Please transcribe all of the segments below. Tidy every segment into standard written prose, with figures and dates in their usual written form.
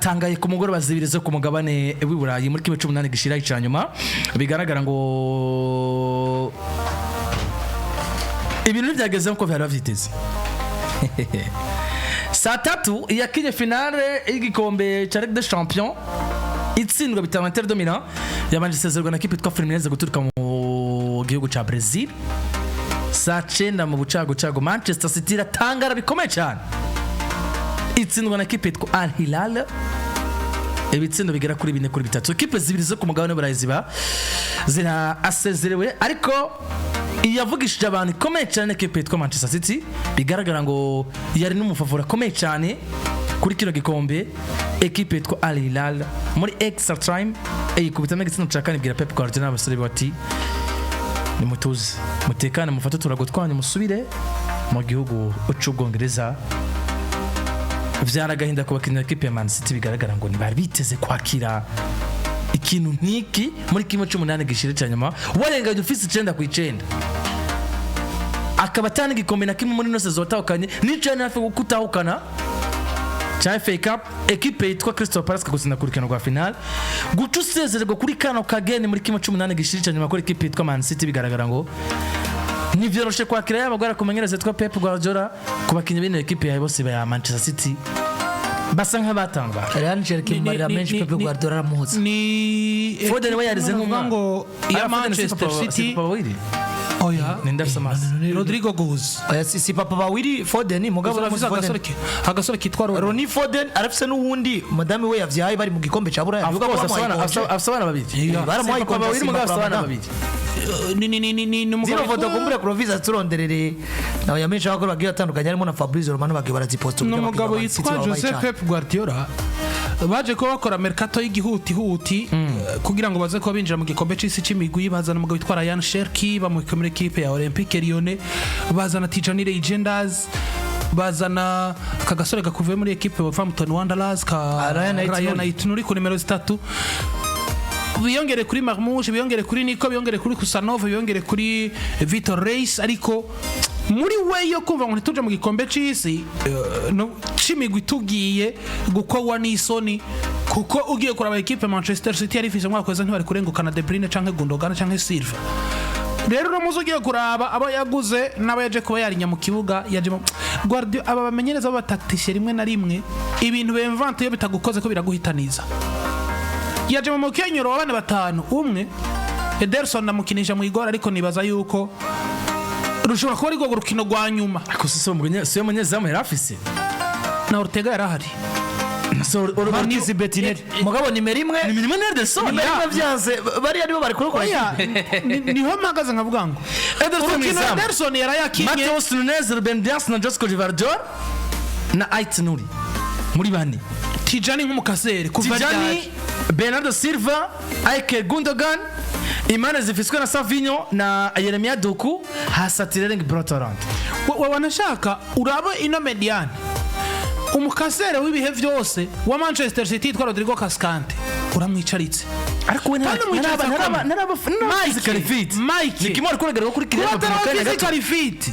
zatangaye ku mugoroba zibiri zo ku mugabane w'Iburayi muri kimwe cy'umunani gishira icanyuma bigaragara ngo ibintu byageze nko byari bavyiteze saa 3 yakinye finale y'igikombe cya Ligue des Champions itsindwa bitama Inter de Milan yabanje sezerwa na kipe twa Fluminense guturuka mu gihugu ca Brazil. Saa 9 mu bucago Manchester City ratangara bikomeye cyane itsindwa na kipe twa Al Hilal ibitsindo bigera kuri 4-3 kipe zibiri zo ku mugabane w'Iburayi ziba zina asezerewe ariko yavugishije abantu ikomeye cyane kipe twa Manchester City bigaragara ngo yari n'umufavora komeye cyane kuri kino gikombe equipe twa Al Hilal muri extra time ikubita n'igitsina cyakane bwira Pep Guardiola abasore bati ni mutuze mutekane mufata turagotwanya musubire mu gihugu cy'Ubwongereza. Vyaragahinda ku bakinnyi equipe ya Man City bigaragara ngo ntibari biteze kwakira ikintu nkiki muri kimwe cy'umunani gishire cyanyuma warengaje ufise 9-9 akaba tani gikombe na kimwe muri no saison watahukanye n'icane hafi gukutahukana cha FA Cup equipe yitwa Crystal Palace kagusina kuri kino rwa final guca usezererwa kuri kano kagene muri kimwe cy'umunani gishire cyanyuma kuri equipe yitwa Man City bigaragara ngo ni vyoroshe kwakira y'abagora kumenyereza twa Pep Guardiola ku bakinnyi b'ino equipe ya bose ba Manchester City basa nk'abatanga Landry kimarira menshi Pep Guardiola aramuhutse ni Foden we yarize ngo ya Manchester City oya nenda samasi Rodrigo Goes oya si papa bawiri Foden mugabo agasore kitwa Ronnie Foden arafise n'uwundi madame we yavyaye bari mu gikombe ca Buraya avuga ko afsabana babiri baramuhaye papa bawiri mugabo afsabana babiri ni zino foto kumbura Clovis turonderere nawe yamenye ko bagiye atandukanye harimo na Fabrizio Romano bagiye baraziposta no mugabo yitwa Joseph Pep Guardiola baje ko bakora mercato y'igihuti kugira ngo baze ko binjira mu gikombe c'isi c'imigwi bazana umugabo witwa Ryan Cherki bamukomere equipe ya Olympique Lyon bazana Tijani Legenders bazana kagasore gakuvuye muri equipe ya Wolverhampton Wanderers ka Ryan Aitunuri ku numero 3 biyongere kuri Marmouche biyongere kuri Nico biyongere kuri Kusanova biyongere kuri Vitor Reis ariko muri we yo kumva ngo ntituje mu gikombe c'isi no cimigwi tugiye gukowa n'isoni kuko ugiye kuraba equipe Manchester City yari ifise mwaka kweza ntibari kurengukana De Bruyne canke Gundogan canke Silva rero no ugiye kuraba abo yaguze nabo yaje kuba yarinya mu kibuga yaje Guardiola aba bamenyereza b'abatacticiens rimwe na rimwe ibintu bemvante yo bitagukoze ko biraguhitaniza yaje mu mukenyero w'abana batanu umwe Ederson namukinisha mu igora ariko nibaza yuko rushobora kuba ariko urukino rwa nyuma ako siyo munyezamu yarafise na Ortega yarahari so Manizi Betineri mugabo nimero 1 ni minimum Ederson byanze bari aribo bari kurukora niho mpagaze nkavuga ngo Ederson yarayakinye Matheus Nunes Ruben Dias na Josco Gvardiol na Aitunuri muri bane Tijani nk'umukasere kuva Tijani Bernardo Silva Ike Gundogan imana zifiswe na Savinho na Yeremia Doku hasatira Erling Brotherland wanashaka uraba ino mediane umukasere w'ibihe vyose wa Manchester City yitwa Rodrigo Cascante uramwicaritse ariko we naraba Califit Mike nikimwe kuregera kuri kireba Califit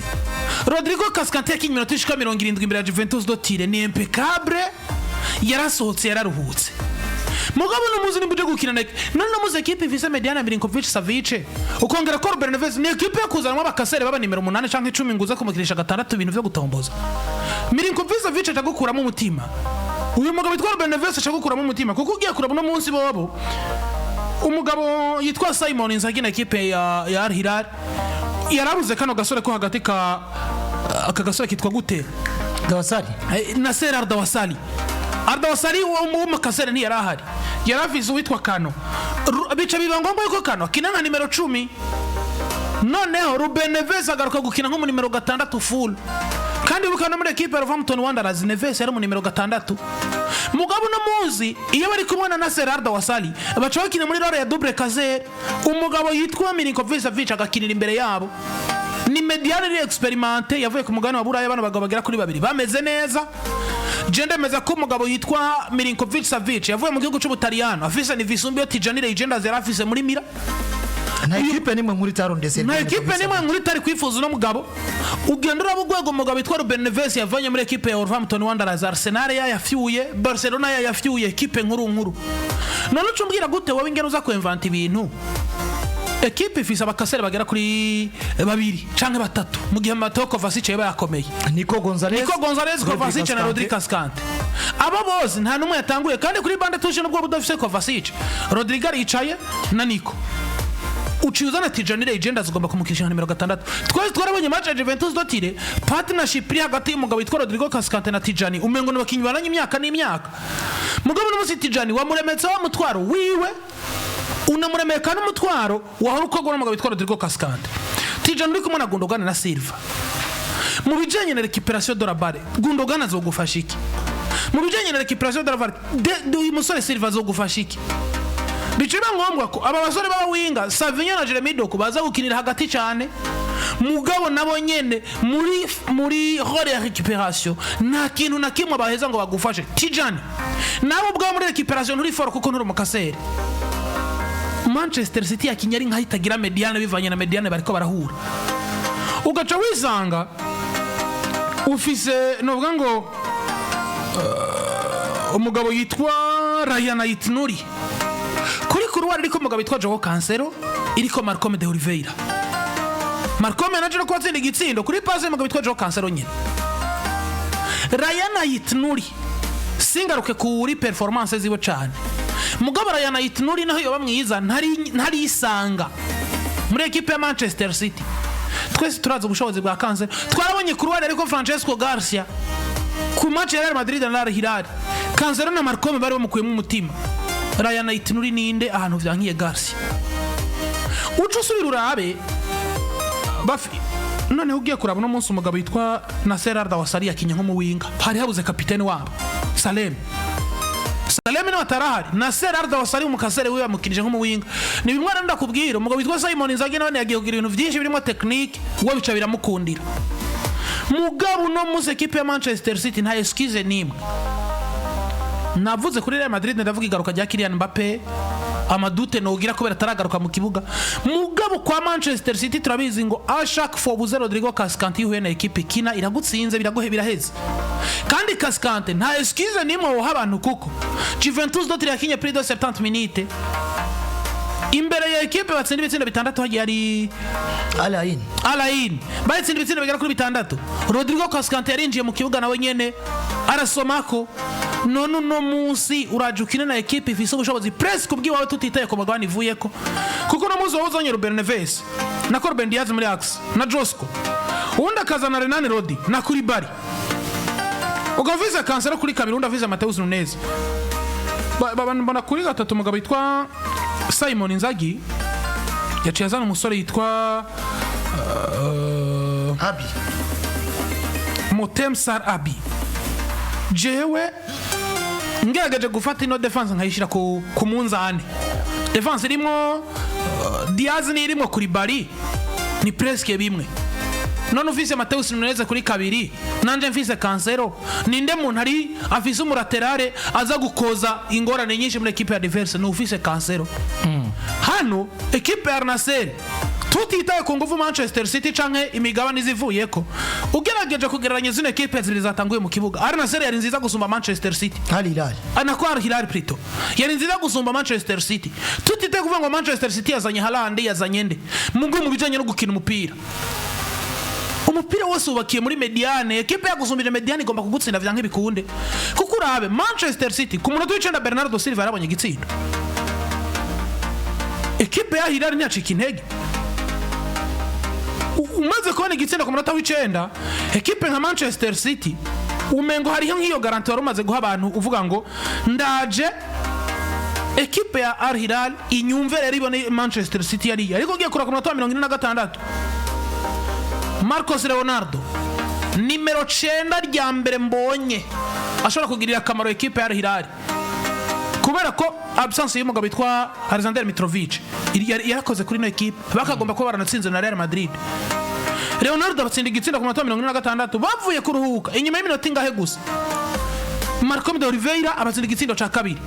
Rodrigo Cascante yakinye minota 70 imbere ya Juventus dotire ni impeccable yarasohotse yararuhutse mugabo numuzi nimbuje gukina none muze equipe ifise Mediana Milinkovic Savic ukongera ko Ruben Neves ni equipe yakuzanwa bakasere baba nimero 8 canke 10 nguza kumukinisha gatandatu ibintu vyo gutomboza Milinkovic Savic atagukuramo umutima uyu mugabo yitwa Ruben Neves atagukuramo umutima kuko ugiye kuraba no munsi bobo umugabo yitwa Simeone Inzaghi na equipe ya Al Hilal yarabuze kano gasore ko hagati ka akagasore kitwa gute Dawasali Nasser Ardawasali Ardawasali wo makasere ni yarahari yaravize witwa Kano bica bibangongo yuko Kano kinanga nimero 10 noneho Ruben Neves agaruka gukina nko mu nimero 6 full kandi bukana muri equipe ya Wolverhampton Wanderers Neves yari mu nimero 6 mugabo no muzi iyo bari kumwe na Nasser Ardawasali baca bakina muri role ya double caser umugabo yitwa Milinkovic Savic agakinira imbere yabo ni mediane ni experimente yavuye ku mugano wa Buraya bano bagabo bagera kuri 2 bameze neza Jende meza ko umugabo yitwa Milinkovic Savic yavuye mu gihugu cy'Ubutaliyano afise ni Visumbio Tijani Legenders yarafise muri Mira na equipe nimwe muri tarondese na equipe nimwe muri tari kwifuza no mugabo ugenda urabugwego mugabo yitwa Ruben Neves yavanye muri equipe ya Wolverhampton Wanderers Arsenal yafyuye Barcelona yafyuye equipe nkuru none ucumbwira gute wowe ingeno uza kwemvanta ibintu equipe ifise abakasere bagera kuri 2 canke 3 mu gihe Mateo Kovacic yaba yakomeye Nico Gonzalez Kovacic na Rodrigo Cascante abo bose nta numwe yatanguye kandi kuri bande tuje nubwo budafise Kovacic Rodrigo yicaye na Nico uciuza na Tijani legenda zigomba kumukisha numero 6 twese twarabonye match ya Juventus dotire partnership iri hagati y'umugabo witwa Rodrigo Cascante na Tijani umengo n'abakinyi baranye imyaka n'imyaka mugabo n'umusi Tijani wamuremetse wa mutwaro wiwe unamuremeka n'umutwaro wahora ukogora umugabo witwa Rodrigo Cascante Tijani uri kumwe na Gundogan na Silva mu bijanye na récupération de la balle Gundogan azogufasha iki mu bijanye na récupération de la balle uyu musore Silva azogufasha iki bicira ngombwa ko aba basore b'awinga Savinho na Jeremy Doku baza gukinira hagati cyane mugabo nabo nyene muri role ya récupération nta kintu na kimwe baheza ngo bagufashe Tijani nabo bwa muri récupération nturi fort kuko nturi mukasere Manchester City yakinyari nkahitagira mediane bivanye na mediane bariko barahura ugaca wisanga ufise novuga ngo umugabo yitwa Ryan Aitnuri kuri kuruwari ariko umugabo yitwa Joao Cancelo iriko Marcome de Oliveira Marcome naje no kwatsinda igitsindo kuri passe umugabo yitwa Joao Cancelo nyine Ryan Aitnuri singaruke kuri performance zibo cyane mugabo Ryan Aitnuri naho yoba mwiza ntari isanga muri equipe ya Manchester City twese turaza ubushobozi bwa Cancelo twarabonye kuruwari ariko Francesco Garcia ku match ya Real Madrid na Al Hilal Cancelo na Marcome bari bamukuyemo umutima Ryan Aitnuri ninde ahantu vyankiye Garcia uco subira urabe bafi none ugiye kuraba no munsi umugabo yitwa Nasser Al-Dawsari yakinye nko mu winga hari habuze kapiteni wabo Salem ni watarahari Nasser Al-Dawsari umukasere wiwe amukinije nko mu winga ni bimwe aranda kubwira umugabo witwa Simon Inzaghi none yagiye kugira ibintu byinshi birimo technique we bica biramukundira mugabo no munsi equipe ya Manchester City nta excuse nimwe navuze kuri Real Madrid ndavuga igaruka rya Kylian Mbappe amadute nogira kubera taragaruka mu kibuga mugabo kwa Manchester City turabizi ngo ashak for buze Rodrigo Cascante yuhe na equipe kina iragutsinze biraheze kandi Cascante nta excuse nimwe wo abantu kuko Juventus dotire yakinye plus de 70 minutes imbere ya equipe batsinda ibitsindo 6 hagiye ari Alain batsinda ibitsindo bigera kuri 6 Rodrigo Cascante yarinjiye mu kibuga nawe nyene arasomako none no munsi urajukina na equipe ifise ubushobozi press kubwiwawe tutitaye ko magani vuyeko kuko no muzo wozonye Ruben Neves na Ruben Diaz muri Axe na Josco unda kazana Renan Rodi na kuri Bari ugaviza Cancelo kuri kabiri unda viza Mateus Nunes mbona kuri gatatu mugabo yitwa Simon Inzaghi yaciye azana umusore yitwa Abi Motem Sar Abi jewe ngerageje gufata ino defense nkayishira ku munzane defense irimo Diaz ni irimo kuri Bari ni presque bimwe none ufise Mateus Nunes kuri kabiri nanje mfise Cancelo ninde muntu ari afise umuraterare aza gukoza ingorane nyinshi muri equipe ya diverse no ufise Cancelo hano equipe ya Arsenal tutitaye ku nguvu Manchester City canke imigabane zivuyeko ugerageje kugereranya zino equipe zibiri zatanguye mu kibuga Arsenal yari nziza gusumba Manchester City Al Hilal Prito yari nziza gusumba Manchester City tutitaye kuvuga ngo Manchester City yazanye Haaland yazanye nde mu bijanye no gukina umupira wose ubakiye muri mediane equipe yagusumbije mediane igomba kugutsinda vyanke bikunde kuko urabe Manchester City ku munota w'icenda Bernardo Silva yarabonye igitsindo equipe ya Hilal ntiyacika intege umaze kubona igitsina ku munota w'icenda equipe nka Manchester City umengo hariho nk'iyo garanti wari umaze guha abantu uvuga ngo ndaje equipe ya Al Hilal inyumve rero ibone Manchester City yari ariko ugiye kura ku munota wa 46 Marcos Leonardo nimero 9 rya mbere mbonye ashobora kugirira akamaro equipe ya Al Hilal kubera ko absence y'umugabo witwa Alexander Mitrovic yarakoze kuri no equipe bakagomba ko baranatsinze na Real Madrid Leonardo batsinda igitsinda ku munota 46 bavuye kuruhuka inyuma y'iminota ingahe gusa Marcome de Oliveira abatsinda igitsindo ca kabiri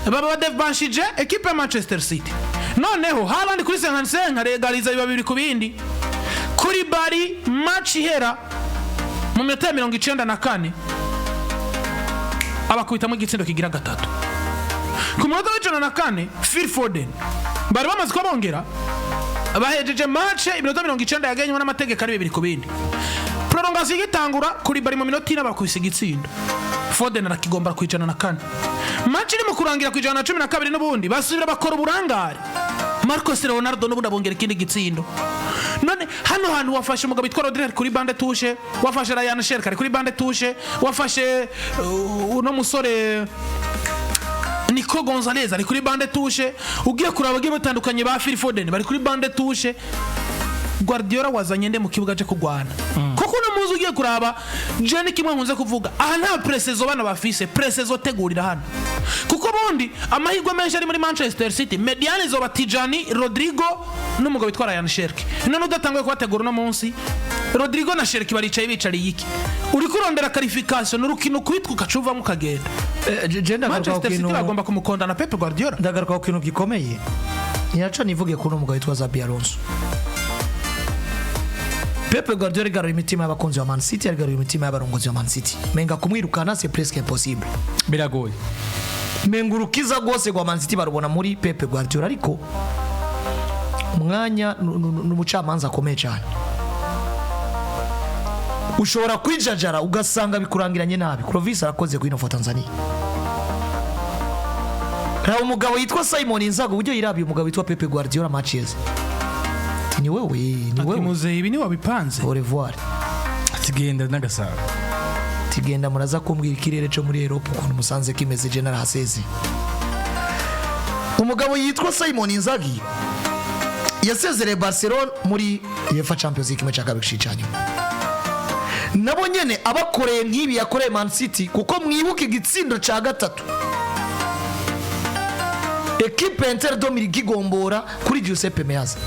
baba badevanshije equipe ya Manchester City noneho Haaland kuri 55 aregaliza bibiri ku bindi kuri bari match ihera mu minota ya 94 abakubitamo igitsindo kigira gatatu ku minota ya 94 Phil Foden bari bamaze kubongera bahejeje match iminota 90 yagenywe n'amategeko ari bibiri ku bindi prolongation igitangura kuri bari mu minota ine bakubise igitsindo Foden arakigomba ku 104 match iri mu kurangira ku 112 n'ubundi basubira bakora uburangare Marcos Ronaldo n'ubundi abongera ikindi gitsindo none hano hantu wafashe umugabo witwa Rodri kuri bande touche wafashe Ryan Sherk kuri bande touche wafashe uno musore Nico Gonzalez ari kuri bande touche ugiye kuraba bagiye batandukanye ba Phil Foden bari kuri bande touche Guardiola wazanye nde mu kibuga cyo kugwana kuko no muzi ugiye kuraba Jenny kimwe nkunze kuvuga aha nta presezo bana bafise presezo tegurira hano kuko bondi amahirwe menshi ari muri Manchester City Mediani zo batijani Rodrigo n'umugabo witwa Ryan Sherk none udatanguye kubategura no munsi Rodrigo na Sherk baricaye bicariye iki uri kurondera qualification n'urukino kwitwa kacuva mu kagenda Manchester City bagomba kumukonda na Pep Guardiola ndagaruka ku kintu gikomeye nyaca nivuge ko n'umugabo witwa Xabi Alonso Pep Guardiola garuye imitima y'abakunzi wa Man City garuye imitima y'abarongozi wa Man City menga kumwirukana c'est presque impossible biragoye menga urukiza rwose rwa Man City barubona muri Pep Guardiola ariko umwanya n'umucamanza akomeye cyane ushobora kwijajara ugasanga bikurangiranye nabi Clovis arakoze ku ino foto Tanzania raho umugabo yitwa Simon Inzaghi uburyo yirabiye umugabo witwa Pep Guardiola matches ni wewe akimuze ibi ni wabipanze au revoir tigenda n'agasara tigenda muraza kumbwira ikirere cyo muri Europe ukuntu musanze kimeze General Hasezi umugabo yitwa Simon Inzaghi yasezereye Barcelona muri UEFA Champions League kimwe cya kabiri cyicanye nabo nyene abakoreye nk'ibi yakoreye Man City kuko mwibuke igitsindo cya gatatu equipe Inter Dominic igombora kuri Giuseppe Meazza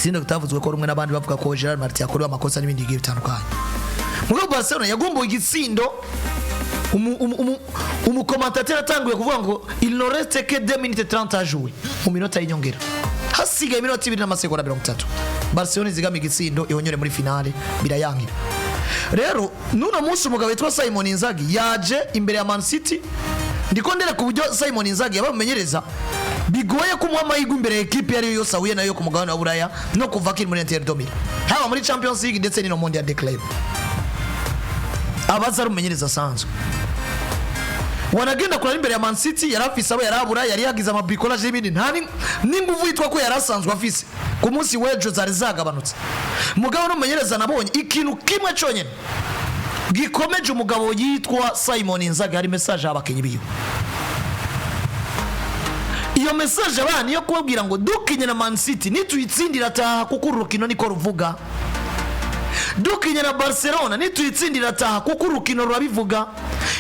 sindo kutavuzwe ko rumwe nabandi bavuga ko Gerard Martin yakorewe amakosa n'ibindi bigiye bitandukanye muri Barcelona yagomboye igitsindo umukomantateur atanguye kuvuga ngo il ne reste que 2 minutes 30 à jouer mu minota y'inyongera hasigaye iminota 2 n'amasegonda 30 Barcelona izigama igitsindo ihonyore muri finale birayangira rero nuno munsi umugabo witwa Simon Inzaghi yaje imbere ya Man City ndiko ndera ku buryo Simon Inzaghi yabamumenyereza bigoye kumuha amahirwe imbere ya equipe yari yose ahuye nayo ku mugabane wa Buraya no kuva kiri muri Inter Dominic haba muri Champions League ndetse no Mondial de Club abaza rumenyereza sanzwe wanagenda kuri imbere ya Man City yarafise abo yarabura yari yagize amabricolage y'ibindi ntani n'inguvu yitwa ko yarasanzwe afise ku munsi w'ejo zari zagabanutse mugabo rumenyereza nabonye ikintu kimwe cyonyene gikomeje umugabo yitwa Simon Inzaghi hari message abakenyi biyo iyo message abana yo kubabwira ngo dukinye na Man City nituyitsindira taha kuko urukino niko ruvuga dukinye na Barcelona nituyitsindira taha kuko urukino rurabivuga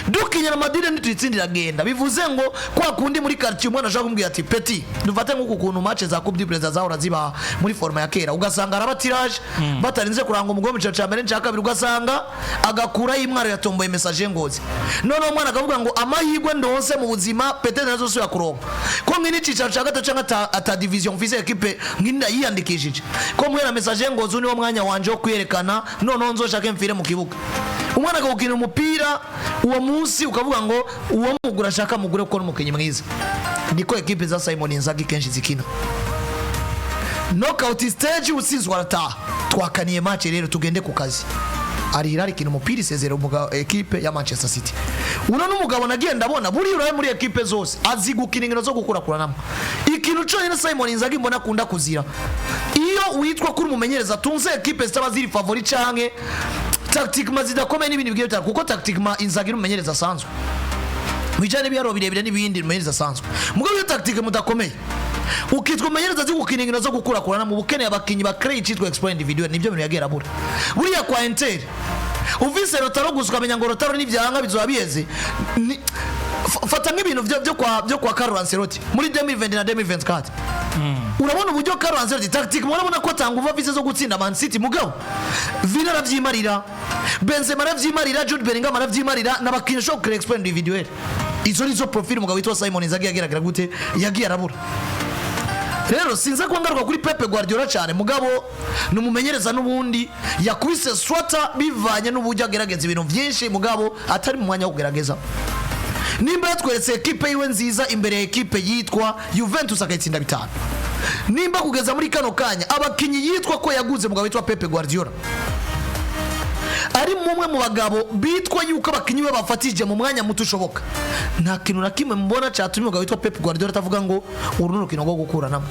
dukinye na Madrid nituyitsindira genda bivuze ngo kwa kundi muri quartier umwana ashaka kumbwira ati Petit dufate nk'uko kuntu match za Coupe du Président zahora ziba muri forma ya kera ugasanga araba tirage batarinze kuranga umugome cya mbere cya kabiri ugasanga agakura y'imwaro yatomboye message ngozi none umwana akavuga ngo amahirwe ndonse mu buzima peut-être nazo so yakuronka ko ngini cicaro cya gatatu cyangwa ata division fise equipe nginda yiyandikishije ko mwera message ngozi uni wo mwanya wanje wo kwerekana none nzoshaka mfire mu kibuga umwana akagukina umupira uwo munsi ukavuga ngo uwo mugura ashaka mugure ko n'umukenyi mwiza niko equipe za Simon Inzaghi kenshi zikina knockout stage usizwe arataha twakaniye match rero tugende ku kazi ari hirari kino umupira isezera umugabo equipe ya Manchester City uno n'umugabo nagenda abona buri uraye muri equipe zose azigukina ingero zo gukura kuranamo ikintu cyo nyine Simon Inzaghi mbona akunda kuzira iyo witwa kuri umumenyereza tunze equipe zitaba ziri favori canke tactiquement zidakomeye n'ibindi bigiye bitandukanye kuko tactiquement Inzaghi umumenyereza asanzwe mwijane byaro birebire n'ibindi umumenyereza asanzwe mugabo iyo tactique mudakomeye ukitwa umumenyereza zigukina ingero zo gukura kurana mu bukene abakinyi ba create cyitwa explore individual nibyo bintu yagera bura buriya kwa Inter uvise Rotaro gusukamenye ngo Rotaro n'ivyanga bizoba biyeze fata nk'ibintu byo kwa Carlo Ancelotti muri 2020 na 2024 urabona uburyo Carlo Ancelotti tactique murabona ko tanga uva vise zo gutsinda Man City mugabo Villa ravyimarira Benzema ravyimarira Jude Bellingham ravyimarira n'abakinyi sho create explore individual izo nizo profile mugabo witwa Simon Inzaghi yageragira gute yagiye arabura rero sinza kwangaruka kuri Pepe Guardiola cyane mugabo numumenyereza n'ubundi yakubise swata bivanye n'ubujya agerageza ibintu byinshi mugabo atari mu mwanya wo kugerageza nimba yatweretse ekipe yiwe nziza imbere ya ekipe yitwa Juventus akayitsinda 5 nimba kugeza muri kano kanya abakinyi yitwa ko yaguze mugabo yitwa Pepe Guardiola ari mumwe mu bagabo bitwa yuko abakinyi be bafatije mu mwanya muto ushoboka nta kintu na kimwe mbona cyatumye umugabo witwa Pep Guardiola atavuga ngo uru n'urukino rwo gukuranamo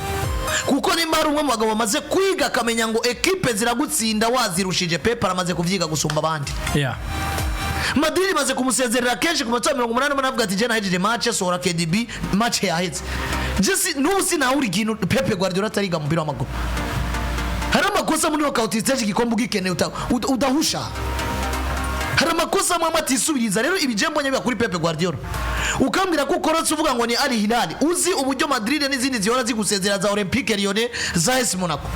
kuko nimba ari umwe mu bagabo bamaze kwiga akamenya ngo ekipe ziragutsinda wazirushije Pep aramaze kuvyiga gusumba abandi Madrid maze kumusezerera kenshi ku matwa 180 banavuga ati je nahejeje match sohora KDB match yaheze jesi nusi na uri kintu Pep Guardiola atariga mupira w'amaguru hari amakosa muri knockout stage gikombe ugikeneye udahusha hari amakosa amwe atisubiriza rero ibijembo nyabya kuri Pepe Guardiola ukambira ko ukorotse uvuga ngo ni Al Hilal uzi uburyo Madrid n'izindi zihora zigusezera za Olympique Lyonnais za AS Monaco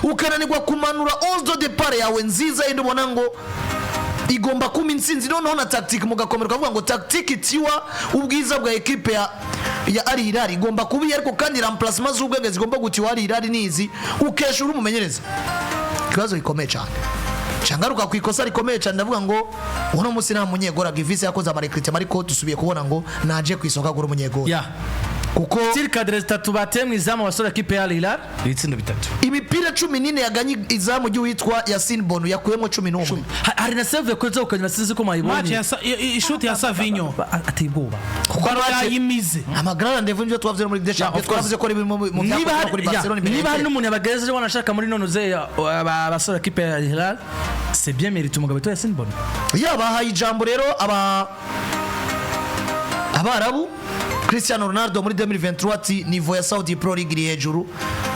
ukananirwa kumanura 11 de départ yawe nziza indi ubona ngo igomba kuma insinzi noneho na tactique mugakomerwa avuga ngo tactique itiwa ubwiza bwa equipe ya Al Hilal igomba kubi ariko kandi remplacement z'ubwenge zigomba gutiwa Al Hilal nizi ukesha uri umumenyereza kibazo gikomeye cyane changaruka ku ikosa rikomeye cyane ndavuga ngo uno musi nta munyegora Grevisse yakoze amarekrite ariko dusubiye kubona ngo naje kwisonga gura umunyegora kuko circa 3 batemwe izamu basora equipe ya Al Hilal ibitsindo 3 imipira 14 yaganye izamu gihe witwa Yasin Bonu yakuyemo 11 hari na save ko zo kanyuma sizi ko mayibonye ishuti ya Savinho atibuba kuko yayimize amagrana ndevu nje twavye muri Deschamps twavuze ko mu byakora kuri Barcelona niba hari n'umuntu yabagejeje wanashaka muri none ze basora equipe ya Al Hilal c'est bien mérite umugabo to Yasin Bonu yabahaye ijambo rero abarabu Cristiano Ronaldo muri 2023 ati niveau ya Saudi Pro League iri hejuru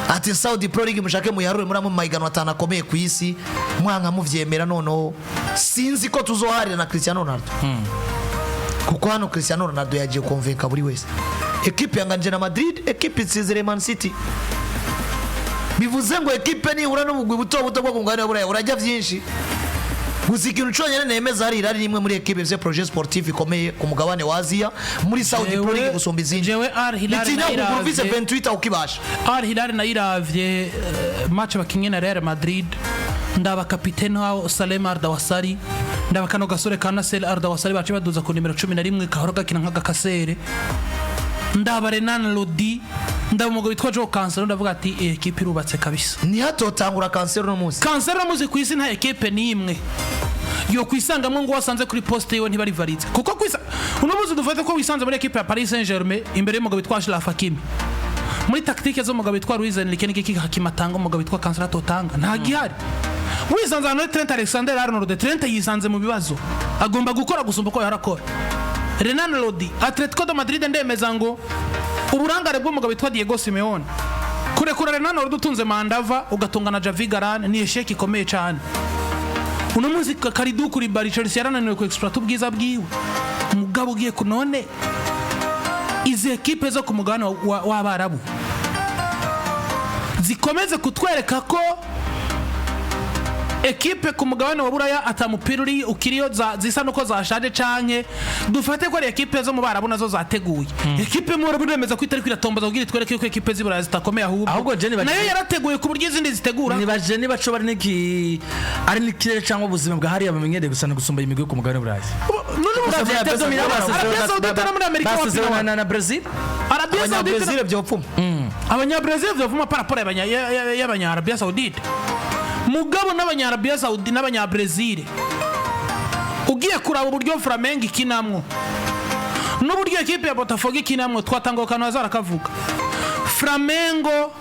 ati Saudi Pro League mushake muyaharure muri amahigano atana akomeye ku isi mwanka muvyemera noneho sinzi ko tuzoharira na Cristiano Ronaldo kuko hano Cristiano Ronaldo yagiye konvenka buri wese equipe yanganje na Madrid equipe isizere Man City bivuze ngo equipe ni ura n'ubugwi buto bwo kungana buraya urajya byinshi gusa ikintu cyonyine nemeza hari irari rimwe muri equipe ze projet sportif ikomeye ku mugabane wa Asia muri Saudi Pro League gusomba izindi jewe Al Hilal na Clovis 28 ukibasha Al Hilal na iravye match bakinye na Real Madrid ndaba kapiteni wa Salem Ardawasari ndaba kano gasore kana Sel Ardawasari bace baduza ku nimero 11 kahora gakina nka gakasere ndaba Renan Lodi ndaba umugabo witwa Joe Cancelo ndavuga ati equipe irubatse kabisa ni hatotangura Cancelo no muzi ku isi nta equipe ni imwe yo kwisangamwe ngo wasanze kuri poste yiwe ntibari valide kuko kwisa uno muzi dufate ko wisanze muri equipe ya Paris Saint-Germain imbere y'umugabo witwa Ashraf Hakimi muri tactique zo mugabo witwa Luis Enrique n'iki hakimatanga umugabo witwa Cancelo atotanga nta gihari wisanze no Trent Alexander-Arnold Trent yisanze mu bibazo agomba gukora gusumba ko yarakora Renan Lodi Atletico de Madrid ndemeza ngo uburangare bw'umugabo witwa Diego Simeone kurekura Renan Lodi utunze Mandava ugatungana Javi Garan ni esheki ikomeye cyane uno muzi Karidu kuri Bari Chelsea yarananiwe ku exploit ubwiza bwiwe umugabo ugiye kunone izi equipe zo ku mugabane w'Abarabu zikomeze kutwereka ko equipe ku mugabane wa Buraya atamupira uri ukiriyo zisa nuko zashaje canke dufate ko ari equipe zo mu Barabu nazo zateguye equipe mu Barabu nemeza kwitari kwiratombaza kugira twereke ko equipe z'Iburaya zitakomeye ahubwo nayo yarateguye ku buryo izindi zitegura nibaje niba cyo bari niki ari nikire cyangwa ubuzima bwa hariya bamenyereye gusana gusumba imigwi ku mugabane Buraya na Brazil Arabia Saudite byopfuma abanya-Brazil byopfuma parapora y'abanya-Arabia Saudite mugabo n'abanya-Arabia Saudi n'abanya-Brazil ugiye kuraba uburyo Flamengo ikinamwo n'uburyo equipe ya Botafogo ikinamwo twatango kanwa zarakavuga Flamengo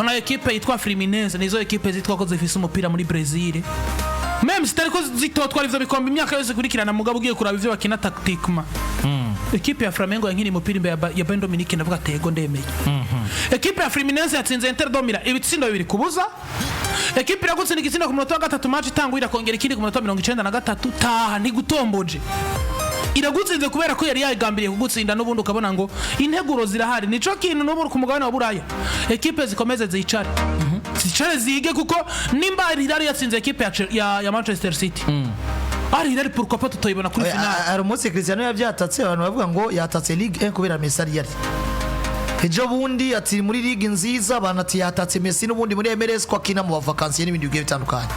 na equipe yitwa Fluminense nizo equipe zitwa ko zifise umupira muri Brazil même c'était ko zitotwara ivyo bikombe imyaka yose kurikirana mugabo ugiye kuraba ivyo bakina tactiquement equipe ya Flamengo yankini umupira imbere ya Ben Dominique ndavuga tego ndemeye equipe ya Fluminense yatsinze Inter Domira ibitsindo bibiri kubuza equipe iragutsinda igitsinda ku munota wa 3 match itangwira kongera ikindi ku munota 93 taha ni gutomboje iragutsinze kubera ko yari yagambiriye kugutsinda n'ubundi ukabona ngo integuro zirahari nico kintu n'uburu ku mugabane wa Buraya equipe zikomeze zicare zicare zige kuko nimba Al Hilal yatsinze equipe ya Manchester City Al Hilal pourquoi pas tutoyibona kuri final ari umunsi Cristiano yavyatatse abantu bavuga ngo yatatse Ligue 1 kubera Messi yari ejo bundi ati muri ligue nziza banati yatatse Messi n'ubundi muri MLS ko akina mu bavakansi n'ibindi bigiye bitandukanye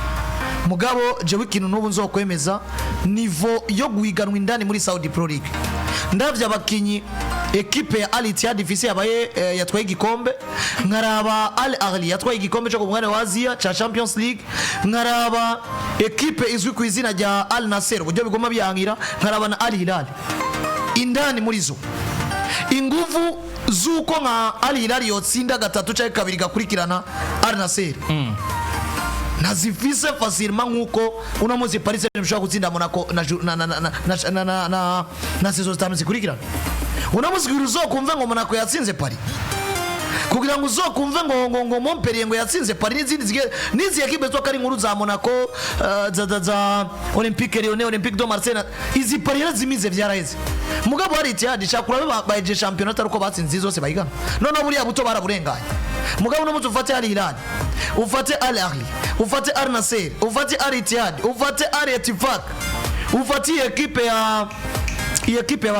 mugabo jewe ikintu n'ubu nzokwemeza nivo yo guhiganwa indani muri Saudi Pro League ndavye abakinyi ekipe ya Al Ittihad ifise yabaye yatwaye igikombe nkaraba Al Ahly yatwaye igikombe cyo ku mugabane wa Asia cha Champions League nkaraba ekipe izwi ku izina rya Al Nassr buryo bigoma byangira nkaraba na Al Hilal indani muri zo inguvu zuko nka Al Hilal yotsinda gatatu cyangwa kabiri gakurikirana Al Nassr nazifise facilement nkuko uno munsi Paris Saint-Germain ishobora gutsinda Monaco na saison zitanu zikurikirana uno munsi uzokumve ngo Monaco yatsinze Paris kugira ngo uzokumve ngo Montpellier ngo yatsinze Paris n'izindi ekipe zo kari nkuru za Monaco za Olympique Lyon Olympique de Marseille izi Paris zimize byaraheze mugabo hari Ittihad cyakura baje championnat aruko batsinze zose bayigana none buriya buto baraburenganye mugabo no mutufate Al Hilal ufate Al Ahly ufate Al Nassr ufate Al Ittihad ufate Al Ettifaq ufate ekipe ya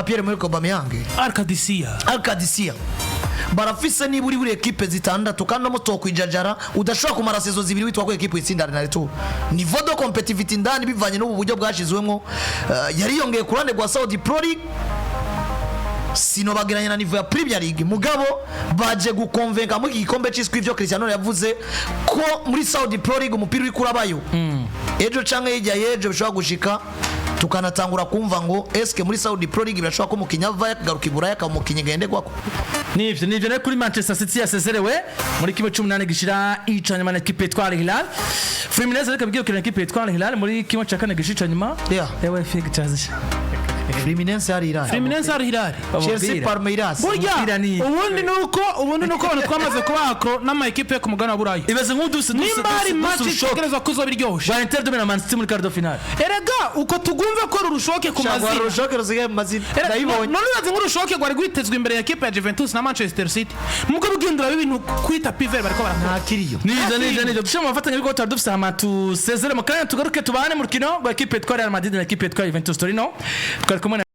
Pierre-Emerick Aubameyang Al-Qadisiyah barafise ni buri ekipe zitandatu kandi no mutokwijajara udashobora kumara sezo zibiri witwa ko ekipe itsinda na retour niveau de competitivité ndani bivanye n'ubu buryo bwashizwemo yari yongeye kurande gwa Saudi Pro League sino bagiranye na niveau ya Premier League mugabo baje gukonvenka mu gikombe cy'iswi ivyo Cristiano yavuze ko muri Saudi Pro League umupira uri kurabayo ejo canke yijya yejo bishobora gushika tukanatangura kumva ngo eske muri Saudi Pro League birashobora ko mukinya vaya kagaruka iburaya kamukinye gende gwako nivyo ne kuri Manchester City yasezerewe muri kimwe 18 gishira icanyuma na equipe Al Hilal Fluminense reka bigiye kuri equipe Al Hilal muri kimwe cya kane gishicanyuma yewe fike cyazisha Fluminense Al Hilal Chelsea Palmeiras ubundi nuko abantu twamaze kubakro n'ama equipe ku mugana wa Burayi ibeze nk'uduse nimbari match tekereza kuzo biryoshe ba Inter de Milan Man City muri quart de finale erega uko tugumva ko urushoke ku mazina urushoke ruzigaye mu mazina ndayibonye none naze nk'urushoke gwari gwitezwe imbere ya equipe ya Juventus na Manchester City muko bugindura ibintu kwita piver bariko barakiriyo nivyo dushima bafatanya biko tadufisa amatu sezere mu kanya tugaruke tubane mu rukino rwa equipe Real Madrid na equipe Juventus Torino